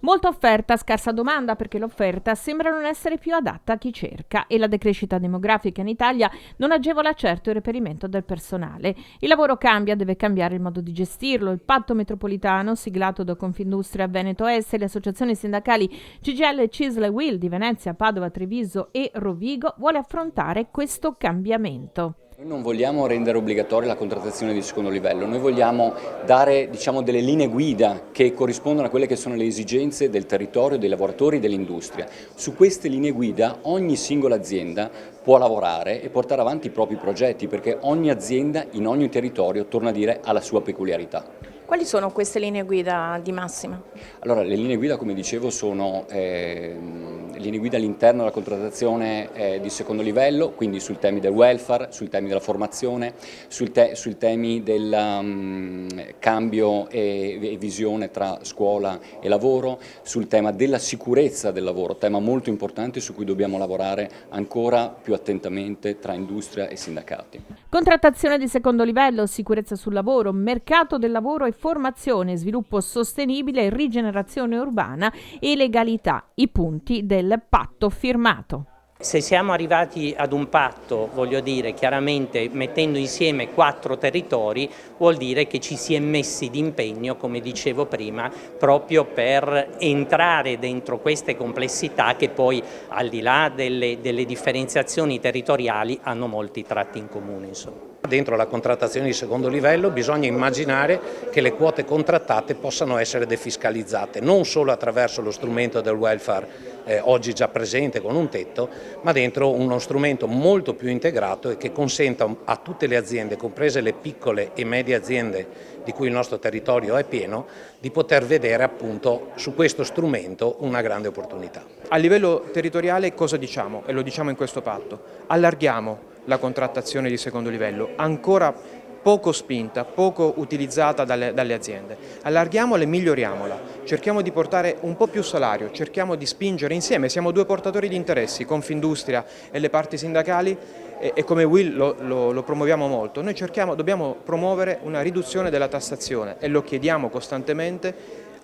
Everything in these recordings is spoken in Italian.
Molta offerta, scarsa domanda perché l'offerta sembra non essere più adatta a chi cerca e la decrescita demografica in Italia non agevola certo il reperimento del personale. Il lavoro cambia, deve cambiare il modo di gestirlo. Il patto metropolitano, siglato da Confindustria Veneto S e le associazioni sindacali CGIL, CISL e UIL di Venezia, Padova, Treviso e Rovigo, vuole affrontare questo cambiamento. Noi non vogliamo rendere obbligatoria la contrattazione di secondo livello, noi vogliamo dare delle linee guida che corrispondono a quelle che sono le esigenze del territorio, dei lavoratori e dell'industria. Su queste linee guida ogni singola azienda può lavorare e portare avanti i propri progetti, perché ogni azienda in ogni territorio, torna a dire, ha la sua peculiarità. Quali sono queste linee guida di massima? Allora, le linee guida, come dicevo, sono linee guida all'interno della contrattazione di secondo livello, quindi sui temi del welfare, sui temi della formazione, sui temi del cambio e visione tra scuola e lavoro, sul tema della sicurezza del lavoro, tema molto importante su cui dobbiamo lavorare ancora più attentamente tra industria e sindacati. Contrattazione di secondo livello, sicurezza sul lavoro, mercato del lavoro e formazione, sviluppo sostenibile, rigenerazione urbana e legalità, i punti del patto firmato. Se siamo arrivati ad un patto, voglio dire, chiaramente mettendo insieme 4 territori, vuol dire che ci si è messi d'impegno, come dicevo prima, proprio per entrare dentro queste complessità che poi, al di là delle differenziazioni territoriali, hanno molti tratti in comune, insomma. Dentro la contrattazione di secondo livello bisogna immaginare che le quote contrattate possano essere defiscalizzate, non solo attraverso lo strumento del welfare oggi già presente con un tetto, ma dentro uno strumento molto più integrato e che consenta a tutte le aziende, comprese le piccole e medie aziende di cui il nostro territorio è pieno, di poter vedere appunto su questo strumento una grande opportunità. A livello territoriale cosa diciamo? E lo diciamo in questo patto: allarghiamo la contrattazione di secondo livello, ancora poco spinta, poco utilizzata dalle aziende. Allarghiamola e miglioriamola, cerchiamo di portare un po' più salario, cerchiamo di spingere insieme, siamo due portatori di interessi, Confindustria e le parti sindacali, e come Will lo promuoviamo molto. Noi dobbiamo promuovere una riduzione della tassazione e lo chiediamo costantemente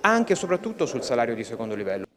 anche e soprattutto sul salario di secondo livello.